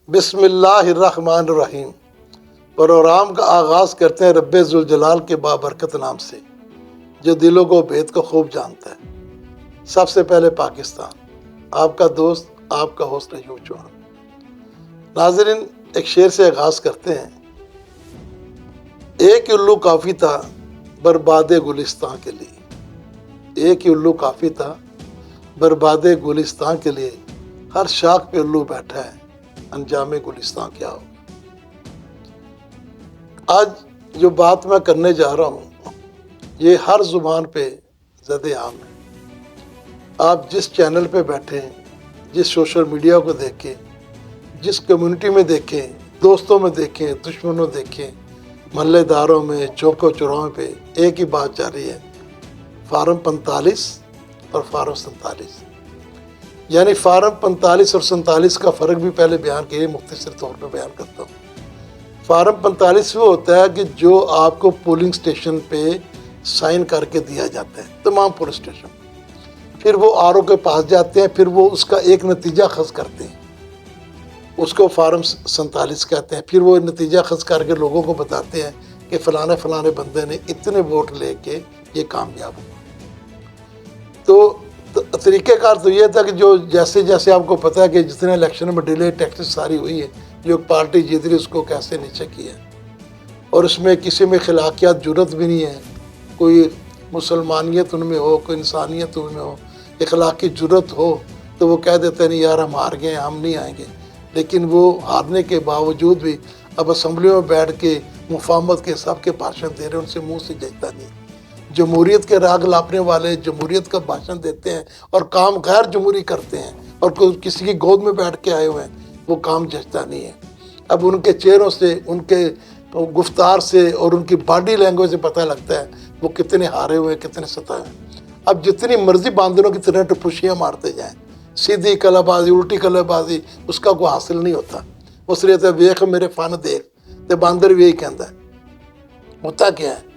بسم اللہ الرحمن الرحیم۔ پروگرام کا آغاز کرتے ہیں رب ذوالجلال کے بابرکت نام سے، جو دلوں کو بھید کو خوب جانتا ہے۔ سب سے پہلے پاکستان، آپ کا دوست، آپ کا ہوسٹ ایوب چوہان۔ ناظرین، ایک شعر سے آغاز کرتے ہیں۔ ایک الو کافی تھا برباد گلستان کے لیے، ایک الو کافی تھا برباد گلستان کے لیے، ہر شاخ پہ الو بیٹھا ہے، انجام گلستان کیا ہو۔ آج جو بات میں کرنے جا رہا ہوں یہ ہر زبان پہ زد عام ہے۔ آپ جس چینل پہ بیٹھیں، جس سوشل میڈیا کو دیکھیں، جس کمیونٹی میں دیکھیں، دوستوں میں دیکھیں، دشمنوں دیکھیں، محلے داروں میں، چوکوں چوراہوں پہ ایک ہی بات جاری ہے، فارم 45 اور فارم 47۔ یعنی فارم 45 اور 47 کا فرق بھی پہلے بیان کیے، مختصر طور پہ بیان کرتا ہوں۔ فارم 45 وہ ہوتا ہے کہ جو آپ کو پولنگ سٹیشن پہ سائن کر کے دیا جاتا ہے، تمام پولیس سٹیشن، پھر وہ آر او کے پاس جاتے ہیں، پھر وہ اس کا ایک نتیجہ خاص کرتے ہیں، اس کو فارم 47 کہتے ہیں۔ پھر وہ نتیجہ خاص کر کے لوگوں کو بتاتے ہیں کہ فلانے فلانے بندے نے اتنے ووٹ لے کے یہ کامیاب ہوا۔ تو طریقہ کار تو یہ تھا کہ جو جیسے جیسے آپ کو پتہ ہے کہ جتنے الیکشن میں ڈیلے ٹیکسز ساری ہوئی ہے، جو پارٹی جیت رہی اس کو کیسے نیچے کیا ہے، اور اس میں کسی میں خلاقیات جرت بھی نہیں ہے، کوئی مسلمانیت ان میں ہو، کوئی انسانیت ان میں ہو، اخلاقی جرت ہو تو وہ کہہ دیتے ہیں نہیں یار ہم ہار گئے، ہم نہیں آئیں گے۔ لیکن وہ ہارنے کے باوجود بھی اب اسمبلیوں میں بیٹھ کے مفاہمت کے سب کے بھاشن دے رہے ہیں، ان سے منہ سے جھکتا نہیں۔ جمہوریت کے راگ لاپنے والے جمہوریت کا بھاشن دیتے ہیں اور کام غیر جمہوری کرتے ہیں، اور کسی کی گود میں بیٹھ کے آئے ہوئے ہیں، وہ کام جچتا نہیں ہے۔ اب ان کے چہروں سے، ان کے گفتار سے اور ان کی باڈی لینگویج سے پتہ لگتا ہے وہ کتنے ہارے ہوئے، کتنے ستائے ہیں۔ اب جتنی مرضی باندروں کی طرح ٹپوشیاں مارتے جائیں، سیدھی کلا بازی، الٹی کلا بازی، اس کا کوئی حاصل نہیں ہوتا۔ وہ صرف ویخ میرے فن دیکھ، تو باندر بھی یہی کہتا ہے۔ ہوتا کیا ہے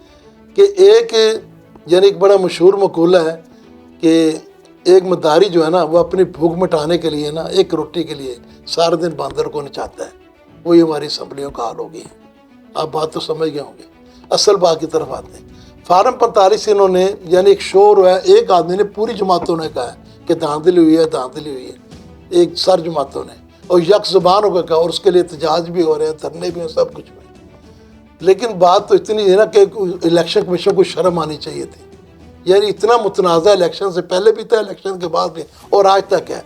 کہ ایک بڑا مشہور مقولہ ہے کہ ایک مداری جو ہے نا، وہ اپنی بھوک مٹانے کے لیے نا، ایک روٹی کے لیے سارے دن باندر کو نچاتا ہے۔ وہی ہماری اسمبلیوں کا حال ہو گئی ہے۔ آپ بات تو سمجھ گئے ہوں گے۔ اصل بات کی طرف آتے ہیں۔ فارم 45 انہوں نے، یعنی ایک شور ہے، ایک آدمی نے، پوری جماعتوں نے کہا ہے کہ دھاندلی ہوئی ہے، دھاندلی ہوئی ہے، ایک سر جماعتوں نے، اور یک زبان ہو کے کہا، اور اس کے لیے احتجاج بھی ہو رہے ہیں، دھرنے بھی ہیں، سب کچھ بھی۔ لیکن بات تو اتنی ہے نا کہ الیکشن کمیشن کو شرم آنی چاہیے تھی۔ یعنی اتنا متنازع الیکشن سے پہلے بھی تھا، الیکشن کے بعد بھی، اور آج تک ہے۔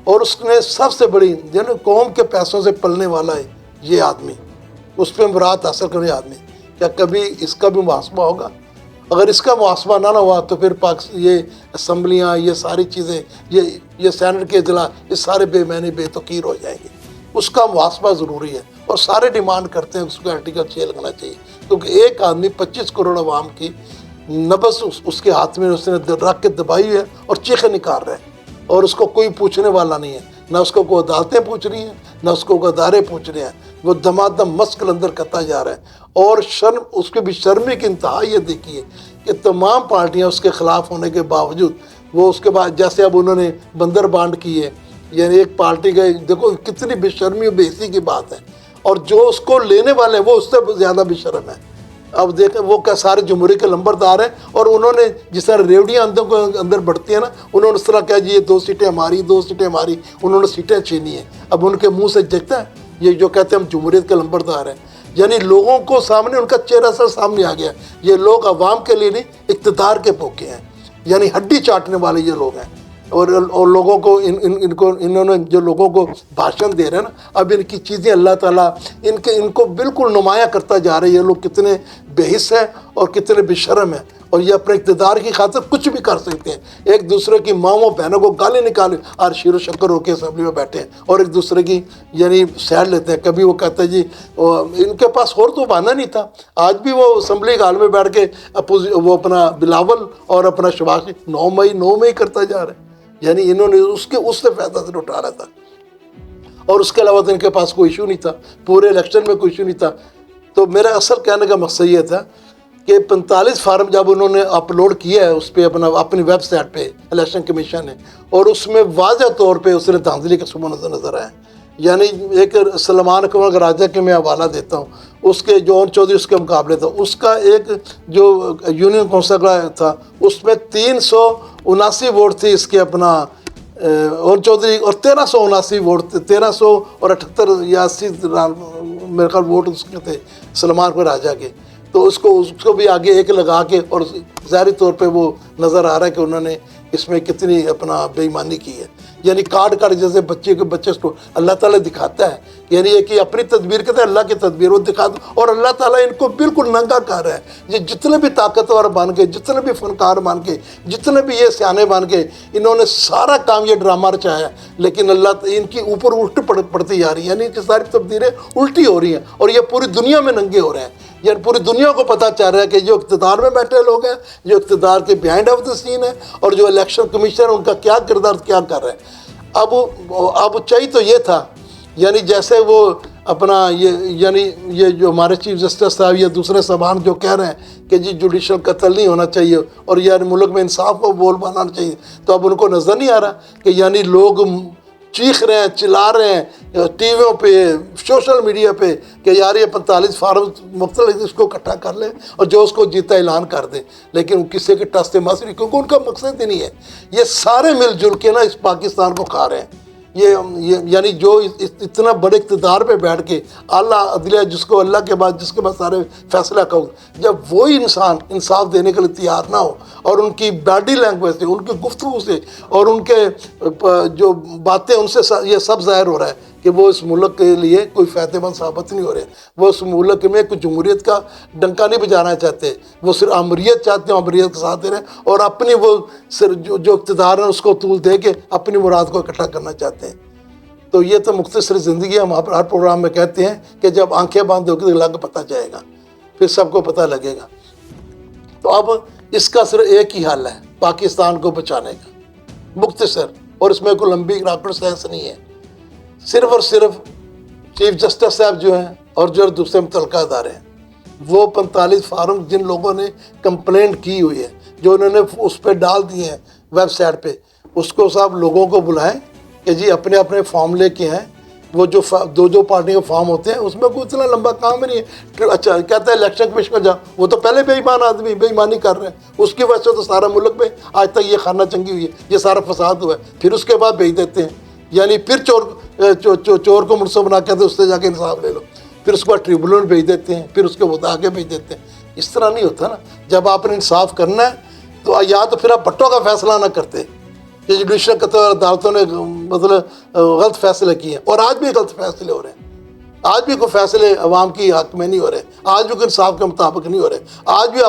اور اس نے سب سے بڑی، یعنی قوم کے پیسوں سے پلنے والا ہے یہ آدمی، اس پہ مراد حاصل کرنے آدمی، کیا کبھی اس کا بھی محاسبہ ہوگا؟ اگر اس کا محاسبہ نہ ہوا تو پھر یہ اسمبلیاں، یہ ساری چیزیں، یہ سینٹ کے اجلاس، یہ سارے بے معنی بے تقیر ہو جائیں گے۔ اس کا محاسبہ ضروری ہے، اور سارے ڈیمانڈ کرتے ہیں اس کو آرٹیکل 6 لگنا چاہیے، کیونکہ ایک آدمی 25 کروڑ عوام کی نبض اس کے ہاتھ میں اس نے رکھ کے دبائی ہے، اور چیخیں نکال رہے ہیں، اور اس کو کوئی پوچھنے والا نہیں ہے، نہ اس کو کوئی عدالتیں پوچھ رہی ہیں، نہ اس کو کوئی ادارے پوچھ رہے ہیں۔ وہ دمادم مسکل اندر کرتا جا رہا ہے، اور شرم، اس کے بھی شرمی کی انتہا یہ دیکھیے کہ تمام پارٹیاں اس کے خلاف ہونے کے باوجود وہ اس کے بعد، جیسے اب انہوں نے بندر بانڈ کی ہے، یعنی ایک پارٹی کا، دیکھو کتنی بے شرمی و بے حسی کی بات ہے، اور جو اس کو لینے والے ہیں وہ اس سے زیادہ بے شرم ہے۔ اب دیکھیں وہ کیا سارے جمہوری کے لمبردار ہیں، اور انہوں نے جس طرح ریوڑیاں اندر بڑھتی ہیں نا، انہوں نے اس طرح کہا جی یہ 2 سیٹیں ہماری، 2 سیٹیں ہماری، انہوں نے سیٹیں چھینی ہیں۔ اب ان کے منہ سے جگتا ہے یہ جو کہتے ہیں ہم جمہوریت کے لمبردار ہیں، یعنی لوگوں کو سامنے ان کا چہرہ سر سامنے آ گیا۔ یہ لوگ عوام کے لیے نہیں، اقتدار کے بھوکے ہیں، یعنی ہڈی چاٹنے والے یہ لوگ ہیں، اور لوگوں کو انہوں نے جو لوگوں کو بھاشن دے رہے ہیں نا، اب ان کی چیزیں اللہ تعالیٰ ان کو بالکل نمایاں کرتا جا رہا ہے۔ یہ لوگ کتنے بے حس ہیں اور کتنے بے شرم ہیں، اور یہ اپنے اقتدار کی خاطر کچھ بھی کر سکتے ہیں۔ ایک دوسرے کی ماؤں بہنوں کو گالیں نکالے اور شیر و شکر ہو کے اسمبلی میں بیٹھے ہیں، اور ایک دوسرے کی یعنی سیڈ لیتے ہیں۔ کبھی وہ کہتا ہے جی ان کے پاس اور تو بہانہ نہیں تھا، آج بھی وہ اسمبلی ہال میں بیٹھ کے وہ اپنا بلاول اور اپنا شباشی 9 مئی کرتا جا رہا ہے، یعنی انہوں نے اس سے فائدہ سے اٹھا رہا تھا، اور اس کے علاوہ تو ان کے پاس کوئی ایشو نہیں تھا، پورے الیکشن میں کوئی ایشو نہیں تھا۔ تو میرا اصل کہنے کا مقصد یہ تھا کہ 45 فارم جب انہوں نے اپلوڈ کیا ہے اس پہ اپنی ویب سائٹ پہ الیکشن کمیشن نے، اور اس میں واضح طور پہ اس نے دھاندلی کا ثبوت نظر آیا، یعنی ایک سلمان اکبر کا راجہ کے میں حوالہ دیتا ہوں، اس کے جو اون چودھری اس کے مقابلے تھا، اس کا ایک جو یونین کونسل کا تھا اس میں 379 ووٹ تھے اس کے اپنا اون چودھری، اور 1379 ووٹ تھے، 1378 یا 80 میرے خیال ووٹ اس کے تھے سلمان اکبر راجہ کے. تو اس کو بھی آگے ایک لگا کے، اور ظاہری طور پہ وہ نظر آ رہا ہے کہ انہوں نے اس میں کتنی اپنا بے ایمانی کی ہے. یعنی کارڈ جیسے بچے اللہ تعالیٰ دکھاتا ہے، یعنی یہ کہ اپنی تدبیر کہتے ہیں، اللہ کی تدبیر وہ دکھاتا، اور اللہ تعالیٰ ان کو بالکل ننگا کر رہا ہے. یہ جتنے بھی طاقتور بن کے، جتنے بھی فنکار بن کے، جتنے بھی یہ سیانے بن کے، انہوں نے سارا کام یہ ڈرامہ رچایا، لیکن اللہ ان کی اوپر الٹ پڑتی جا رہی ہے، یعنی ان کی ساری تبدیلیں الٹی ہو رہی ہیں، اور یہ پوری دنیا میں ننگے ہو رہے ہیں. یعنی پوری دنیا کو پتہ چل رہا ہے کہ جو اقتدار میں بیٹھے لوگ ہیں، جو اقتدار کے بیہائنڈ آف دا سین ہے، اور جو الیکشن کمیشن ان کا کیا کردار کیا کر رہے ہیں. اب چاہیے تو یہ تھا، یعنی جیسے وہ اپنا یعنی یہ جو ہمارے چیف جسٹس صاحب یا دوسرے صاحبان جو کہہ رہے ہیں کہ جی جوڈیشل قتل نہیں ہونا چاہیے، اور یعنی ملک میں انصاف کو بول بنانا چاہیے، تو اب ان کو نظر نہیں آ رہا کہ یعنی لوگ چیخ رہے ہیں، چلا رہے ہیں ٹی ویوں پہ، سوشل میڈیا پہ کہ یار یہ 45 فارم مختلف اس کو اکٹھا کر لیں اور جو اس کو جیتا اعلان کر دیں، لیکن کسی کے ٹس سے مس نہیں، کیونکہ ان کا مقصد ہی نہیں ہے. یہ سارے مل جل کے نا اس پاکستان کو کھا رہے ہیں. یہ یعنی جو اتنا بڑے اقتدار پہ بیٹھ کے اعلیٰ عدلیہ جس کو اللہ کے بعد جس کے بعد سارے فیصلہ کا، جب وہی انسان انصاف دینے کے لیے تیار نہ ہو، اور ان کی باڈی لینگویج سے، ان کی گفتگو سے، اور ان کے جو باتیں ان سے یہ سب ظاہر ہو رہا ہے کہ وہ اس ملک کے لیے کوئی فائدہ مند ثابت نہیں ہو رہے. وہ اس ملک میں کوئی جمہوریت کا ڈنکا نہیں بجانا چاہتے، وہ صرف امریت چاہتے ہیں، امریت کے ساتھ دے رہے ہیں، اور اپنی وہ جو اقتدار ہے اس کو طول دے کے اپنی مراد کو اکٹھا کرنا چاہتے ہیں. تو یہ تو مختصر زندگی ہم ہر پروگرام میں کہتے ہیں کہ جب آنکھیں بند ہوگی تو لگ پتہ جائے گا، پھر سب کو پتہ لگے گا. تو اب اس کا صرف ایک ہی حل ہے پاکستان کو بچانے کا، مختصر، اور اس میں کوئی لمبی راکٹ سائنس نہیں ہے. صرف اور صرف چیف جسٹس صاحب جو ہیں اور جو دوسرے متعلقہ ادارے ہیں، وہ 45 فارم جن لوگوں نے کمپلینٹ کی ہوئی ہے، جو انہوں نے اس پہ ڈال دیے ہیں ویب سائٹ پہ، اس کو صاحب لوگوں کو بلائیں کہ جی اپنے اپنے فارم لے کے ہیں. وہ جو پارٹی کے فارم ہوتے ہیں اس میں کوئی اتنا لمبا کام ہی نہیں ہے. اچھا کہتا ہے الیکشن کمیشن کا جا، وہ تو پہلے بے ایمان آدمی بے ایمانی کر رہے ہیں، اس کی وجہ سے تو سارا ملک میں آج تک یہ خانہ چنگی ہوئی ہے، یہ سارا فساد ہوا ہے. پھر اس کے بعد بھیج دیتے ہیں، یعنی پھر چور کو منصف بنا کے اس سے جا کے انصاف لے لو، پھر اس کے بعد ٹریبونل بھیج دیتے ہیں، پھر اس کے بعد آگے بھیج دیتے ہیں. اس طرح نہیں ہوتا نا. جب آپ نے انصاف کرنا ہے تو یا تو پھر آپ بٹوں کا فیصلہ نہ کرتے کہ جوڈیشل عدالتوں نے مطلب غلط فیصلے کیے ہیں، اور آج بھی غلط فیصلے ہو رہے ہیں. آج بھی کوئی فیصلے عوام کی حق میں نہیں ہو رہے، آج بھی کوئی انصاف کے مطابق نہیں ہو رہے، آج بھی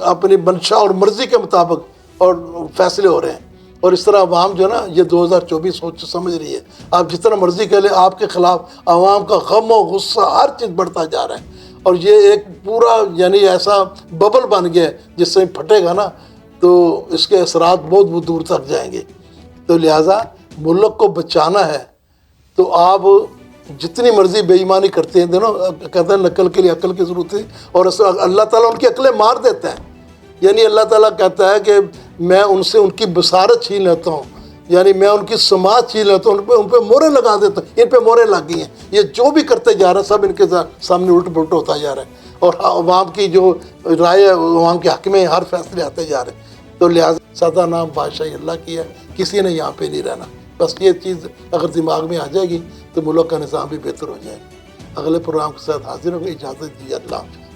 اپنی منشا اور مرضی کے مطابق اور فیصلے ہو رہے ہیں. اور اس طرح عوام جو ہے نا یہ 2024 سوچ سمجھ رہی ہے. آپ جتنا مرضی کہہ لیں، آپ کے خلاف عوام کا غم و غصہ ہر چیز بڑھتا جا رہا ہے، اور یہ ایک پورا یعنی ایسا ببل بن گیا ہے جس سے پھٹے گا نا تو اس کے اثرات بہت بہت دور تک جائیں گے. تو لہٰذا ملک کو بچانا ہے تو آپ جتنی مرضی بے ایمانی کرتے ہیں کہتے ہیں نقل کے لیے عقل کی ضرورت ہے، اور اللہ تعالیٰ ان کی عقلیں مار دیتا ہے. یعنی اللہ تعالیٰ کہتا ہے کہ میں ان سے ان کی بصارت چھین لیتا ہوں، یعنی میں ان کی سماعت چھین لیتا ہوں، ان پہ موریں لگا دیتا ہوں. ان پہ موریں لگ گئی ہیں، یہ جو بھی کرتے جا رہا ہے سب ان کے سامنے الٹ پلٹ ہوتا جا رہا ہے، اور عوام کی جو رائے ہے عوام کے حق میں ہر فیصلے آتے جا رہے ہیں. تو لہٰذا سادہ نام بادشاہی اللہ کی ہے، کسی نے یہاں پہ نہیں رہنا. بس یہ چیز اگر دماغ میں آ جائے گی تو ملک کا نظام بھی بہتر ہو جائے گا. اگلے پروگرام کے ساتھ حاضر ہوں گے. اجازت دیجیے، اللہ حافظ.